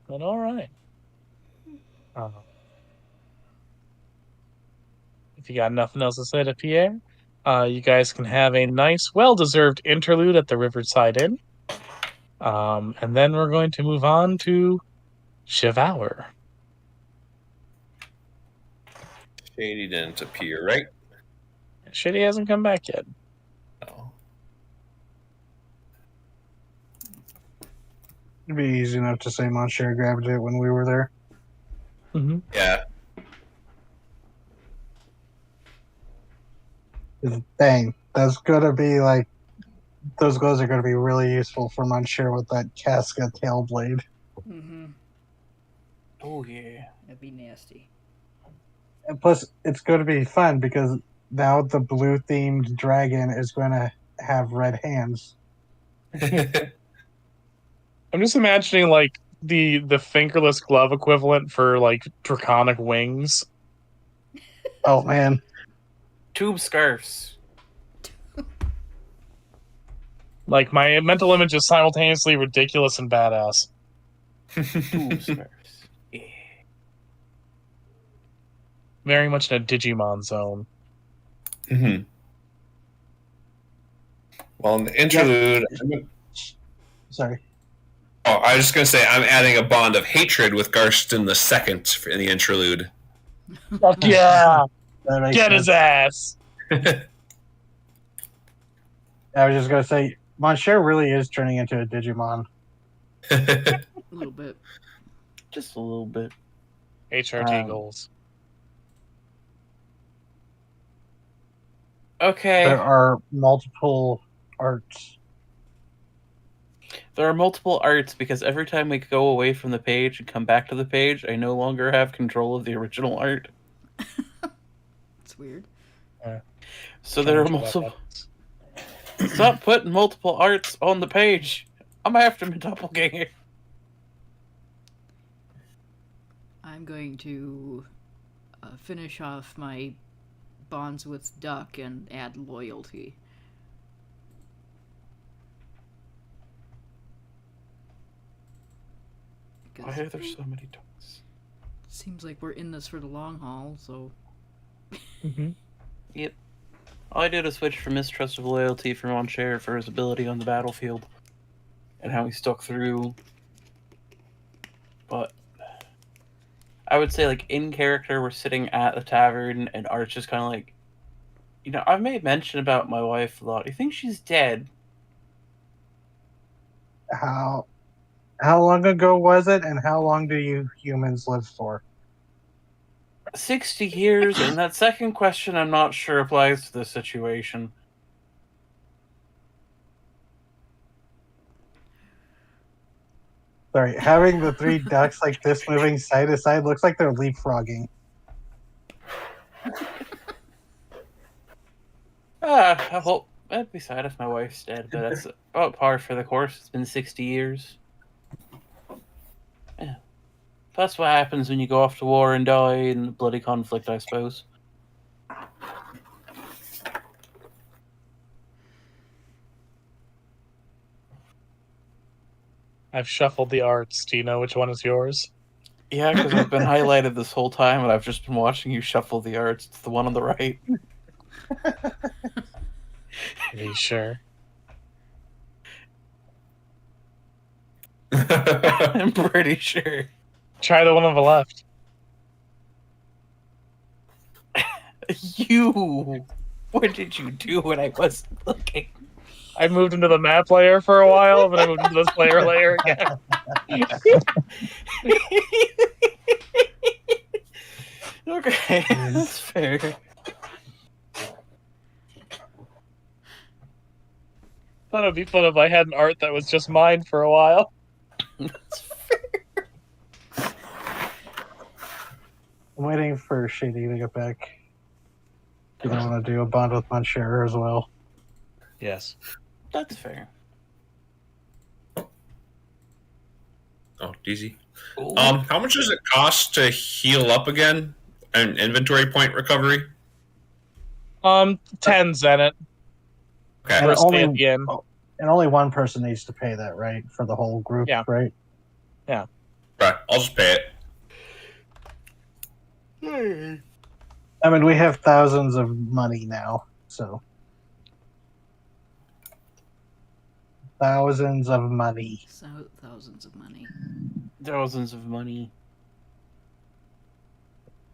But all right. If you got nothing else to say to Pierre, you guys can have a nice, well-deserved interlude at the Riverside Inn. And then we're going to move on to Javaur. Shady didn't appear, right? Shady hasn't come back yet. No. It'd be easy enough to say Monsieur grabbed it when we were there. Mm-hmm. Yeah. Dang, that's gonna be like those gloves are gonna be really useful for Monsieur with that Casca tail blade. Mm-hmm. Oh, yeah. That'd be nasty. And plus, it's gonna be fun because now the blue themed dragon is gonna have red hands. I'm just imagining like the fingerless glove equivalent for like draconic wings. Oh man. Tube scarves. Like, my mental image is simultaneously ridiculous and badass. Ooh, Smurfs. Yeah. Very much in a Digimon zone. Mm-hmm. Well, in the interlude, Sorry. oh, I was just gonna say I'm adding a bond of hatred with Garston the Second in the interlude. Fuck yeah! That makes Get sense. his ass! I was just gonna say, Monsieur really is turning into a Digimon. A little bit. Just a little bit. HRT goals. Okay. There are multiple arts. There are multiple arts because every time we go away from the page and come back to the page, I no longer have control of the original art. It's weird. So there are multiple. Stop putting multiple arts on the page. I'm after my doppelganger. I'm going to finish off my bonds with Duck and add loyalty. Why are there so many ducks? Seems like we're in this for the long haul, so... Yep. All I did was switch from mistrust of loyalty for Monsieur for his ability on the battlefield. And how he stuck through. But I would say, like, in character, we're sitting at the tavern, and Art's just kind of like, you know, I've made mention about my wife a lot. You think she's dead? How long ago was it, and how long do you humans live for? 60 years, and that second question I'm not sure applies to this situation. Sorry, having the three ducks like this moving side to side looks like they're leapfrogging. Well, I'd be sad if my wife's dead, but that's about par for the course. It's been 60 years. Yeah. That's what happens when you go off to war and die in bloody conflict, I suppose. I've shuffled the arts. Do you know which one is yours? Yeah, because I've been highlighted this whole time, and I've just been watching you shuffle the arts. It's the one on the right. Are you sure? I'm pretty sure. Try the one on the left. You! What did you do when I wasn't looking? I moved into the map layer for a while, but I moved into this player layer again. Okay, that's fair. Thought it'd be fun if I had an art that was just mine for a while. That's fair. I'm waiting for Shady to get back. You don't want to do a bond with Monsieur as well. Yes. That's fair. Oh, DZ. Ooh. How much does it cost to heal up again? An inventory point recovery? 10 Zenith. Okay. And First only- day at the end. And only one person needs to pay that, right? For the whole group, Yeah. right? Right, I'll just pay it. I mean, we have thousands of money now, so. Thousands of money. So, thousands of money. Thousands of money.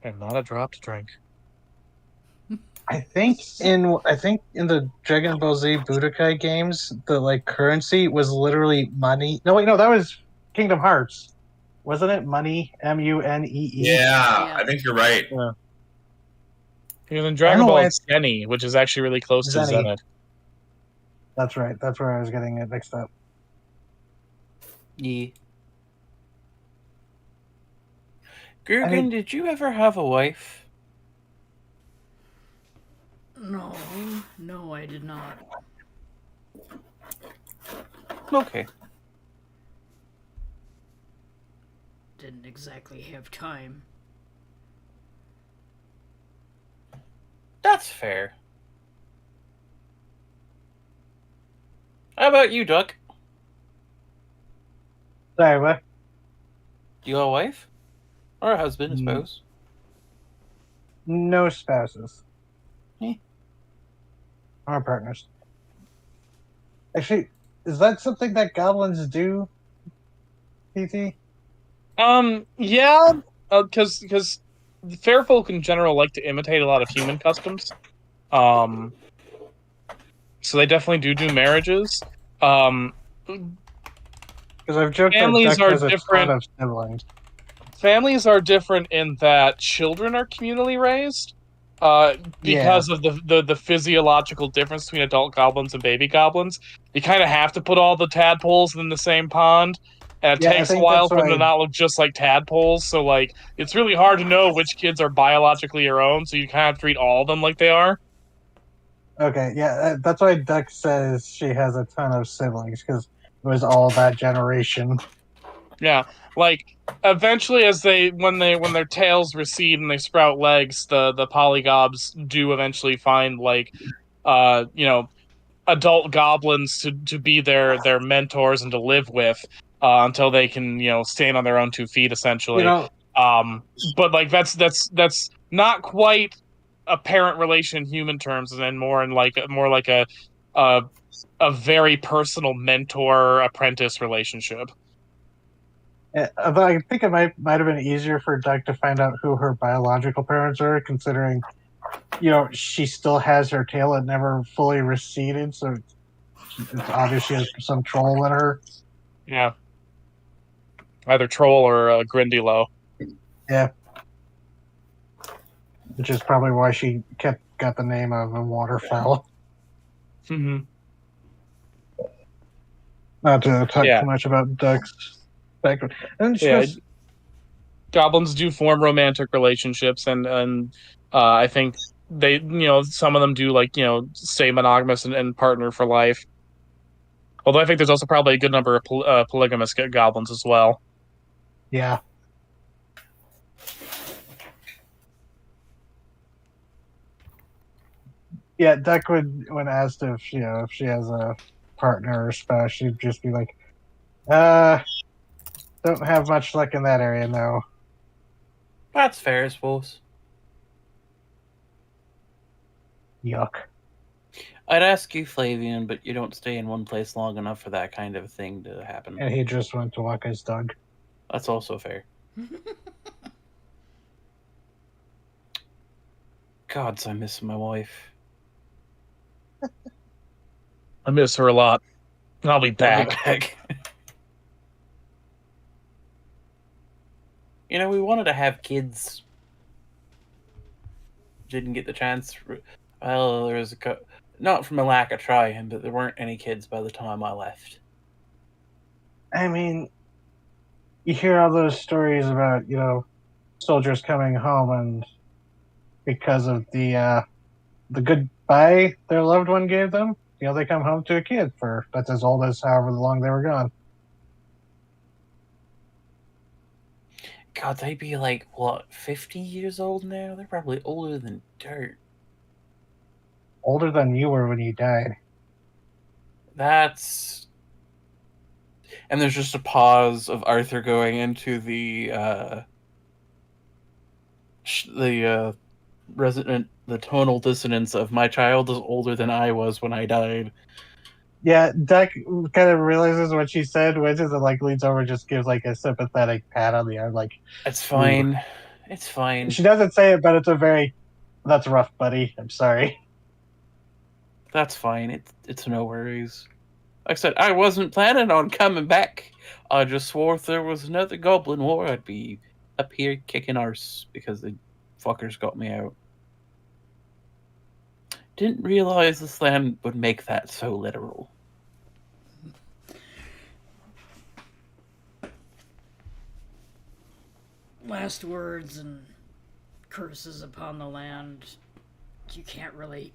And not a drop to drink. I think in the Dragon Ball Z Budokai games, the like currency was literally money. No, wait, no, that was Kingdom Hearts, wasn't it? Money, MUNEE. Yeah, I think you're right. Because in Dragon know Ball, why it's Zenny, which is actually really close to Zenny. Zenith. That's right. That's where I was getting it mixed up. Yeah. Gurgen, did you ever have a wife? No, I did not. Okay. Didn't exactly have time. That's fair. How about you, Duck? Sorry, what? You got a wife? Or a husband, I Mm. suppose. No spouses. Eh. Or partners. Actually, is that something that goblins do, PT? Yeah, because fair folk in general like to imitate a lot of human customs. So they definitely do marriages. Um, Because I've joked that families Duck are has a ton different. of siblings. Families are different in that children are communally raised, because of the physiological difference between adult goblins and baby goblins. You kind of have to put all the tadpoles in the same pond, and it Yeah, I takes a think while that's for them to why. not look just like tadpoles. So like, it's really hard to know which kids are biologically your own. So you kind of treat all of them like they are. Okay, yeah, that's why Duck says she has a ton of siblings, because it was all that generation. Yeah, like eventually, as when their tails recede and they sprout legs, the polygobs do eventually find like, adult goblins to be their mentors and to live with, until they can stand on their own 2 feet You essentially. know, But like that's not quite a parent relation in human terms, and then more like a a very personal mentor apprentice relationship. but I think it might have been easier for Duck to find out who her biological parents are, considering, she still has her tail. It never fully receded, so it's obvious she has some troll in her. Yeah, either troll or Grindylow. Yeah. Which is probably why she got the name of a waterfowl. Mm-hmm. Not to talk Yeah. too much about Duck's background. And she Yeah, goes, goblins do form romantic relationships, and I think they some of them do stay monogamous and partner for life. Although I think there's also probably a good number of polygamous goblins as well. yeah. Yeah, Duck would, when asked if she has a partner or spouse, she'd just be like, don't have much luck in that area, no. That's fair, I suppose. Yuck. I'd ask you, Flavian, but you don't stay in one place long enough for that kind of thing to happen. And he just went to walk his dog. That's also fair. Gods, I miss my wife. I miss her a lot. I'll be back. We wanted to have kids. Didn't get the chance. Well, there was not from a lack of trying, but there weren't any kids by the time I left. I mean, you hear all those stories about, soldiers coming home, and because of the goodbye their loved one gave them, they come home to a kid that's as old as however long they were gone. God, they'd be 50 years old now? They're probably older than dirt. Older than you were when you died. And there's just a pause of Arthur going into the the tonal dissonance of my child is older than I was when I died. Yeah, Duck kind of realizes what she said, which is leans over and just gives a sympathetic pat on the arm, It's fine. Ooh. It's fine. She doesn't say it, but it's that's rough, buddy. I'm sorry. That's fine. It's no worries. Like I said, I wasn't planning on coming back. I just swore if there was another Goblin War, I'd be up here kicking arse because the fuckers got me out. Didn't realize this land would make that so literal. Last words and curses upon the land. You can't really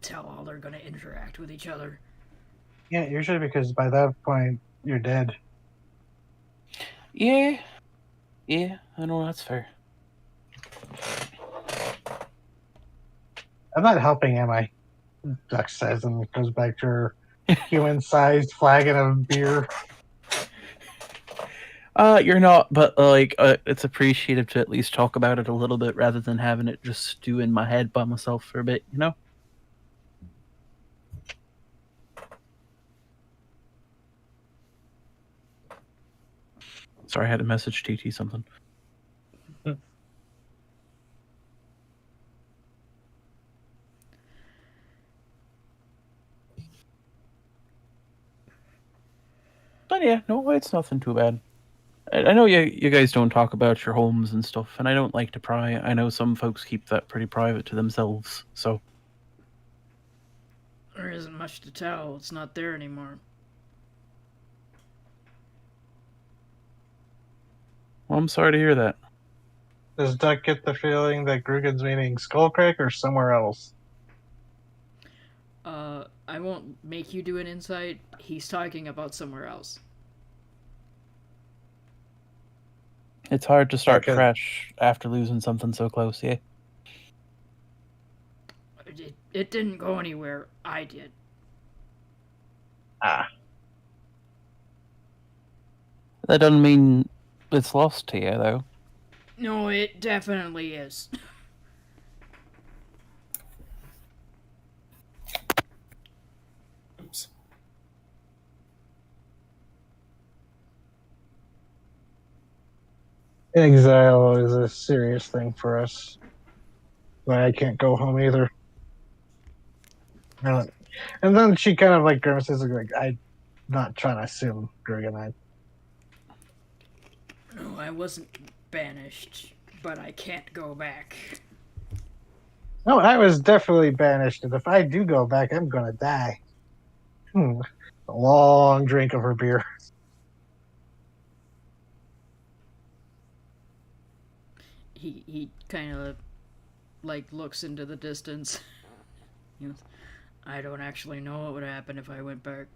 tell how they're going to interact with each other. Yeah, usually because by that point you're dead. Yeah, I know that's fair. I'm not helping, am I? Duck says, and goes back to her human-sized flagon of beer. You're not, but it's appreciative to at least talk about it a little bit rather than having it just stew in my head by myself for a bit, you know? Sorry, I had to message TT something. But yeah, no, it's nothing too bad. I know you guys don't talk about your homes and stuff, and I don't like to pry. I know some folks keep that pretty private to themselves, so... There isn't much to tell. It's not there anymore. Well, I'm sorry to hear that. Does Duck get the feeling that Grugan's meaning Skullcrack or somewhere else? I won't make you do an insight. He's talking about somewhere else. It's hard to start Okay. fresh after losing something so close, yeah? It didn't go anywhere. I did. Ah. That doesn't mean it's lost to you, though. No, it definitely is. Oops. Exile is a serious thing for us. But I can't go home either. And then she kind of like grimaces like, I'm not trying to assume Grugan. No, I wasn't banished, but I can't go back. No, I was definitely banished, and if I do go back, I'm gonna die. A long drink of her beer. He kind of like looks into the distance. You know, I don't actually know what would happen if I went back.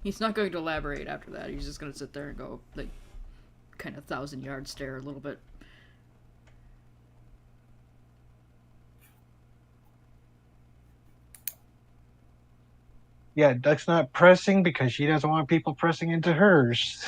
He's not going to elaborate after that. He's just going to sit there and go, like, kind of 1,000-yard stare a little bit. Yeah, Duck's not pressing because she doesn't want people pressing into hers.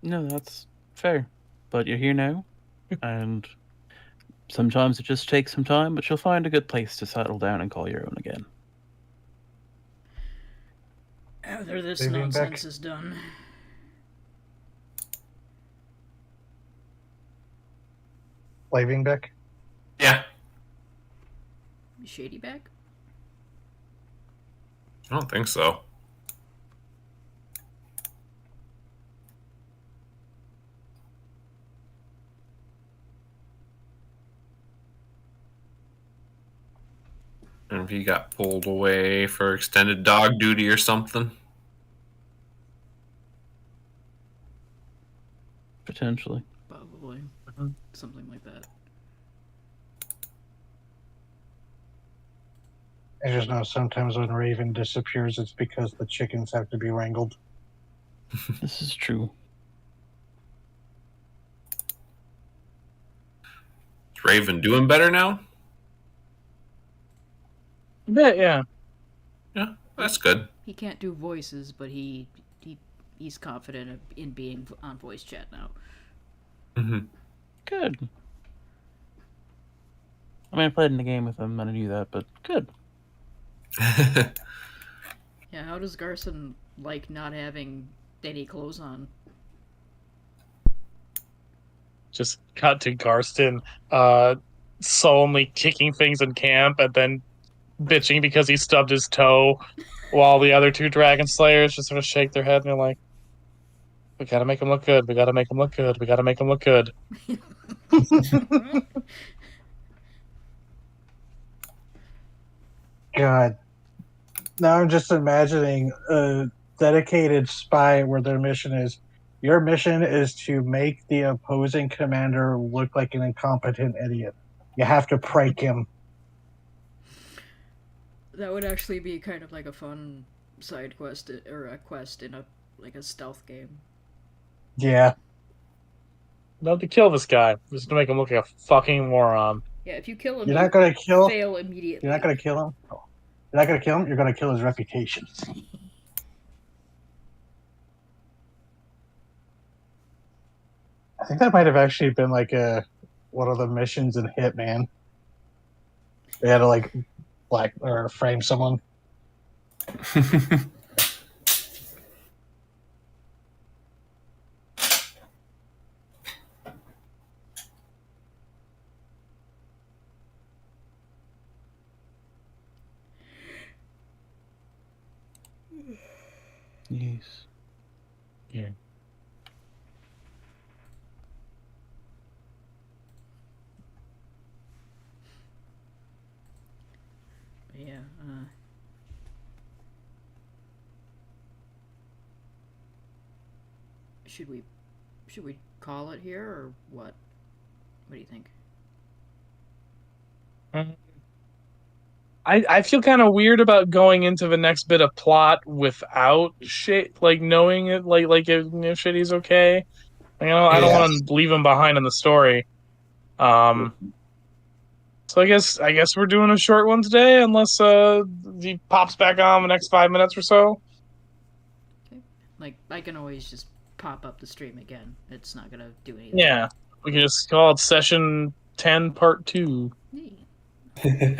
No, that's fair. But you're here now, and sometimes it just takes some time, but you'll find a good place to settle down and call your own again. After this Maybe nonsense back. is done. Waving back. Yeah, Shady back? I don't think so. And if he got pulled away for extended dog duty or something. Potentially. Probably. Something like that. I just know sometimes when Raven disappears, it's because the chickens have to be wrangled. This is true. Is Raven doing better now? Yeah. Yeah, that's good. He can't do voices, but he's confident in being on voice chat now. Mm-hmm. Good. I mean, I played in the game with him and I knew that, but good. Yeah, how does Garson like not having any clothes on? Just cut to Garston sullenly kicking things in camp and then bitching because he stubbed his toe while the other two Dragon Slayers just sort of shake their head and they're like, we gotta make him look good, we gotta make him look good, we gotta make him look good. God. Now I'm just imagining a dedicated spy where their mission is Your mission is to make the opposing commander look like an incompetent idiot. You have to prank him. That would actually be kind of like a fun side quest or a quest in a stealth game. Yeah. Not to kill this guy, just to make him look like a fucking moron. Yeah, if you kill him, You're not gonna kill. fail immediately. You're not gonna kill him. Oh. You're not gonna kill him. You're gonna kill his reputation. I think that might have actually been like one of the missions in Hitman. They had to like black or frame someone. Yes. Yeah. Yeah. Should we call it here or what? What do you think? I feel kind of weird about going into the next bit of plot without shit, like knowing it, like if Shady's okay. I don't want to leave him behind in the story. So I guess we're doing a short one today, unless he pops back on the next 5 minutes or so. Okay. Like I can always just pop up the stream again. It's not gonna do anything. Yeah, we can just call it session 10, part 2. Hey.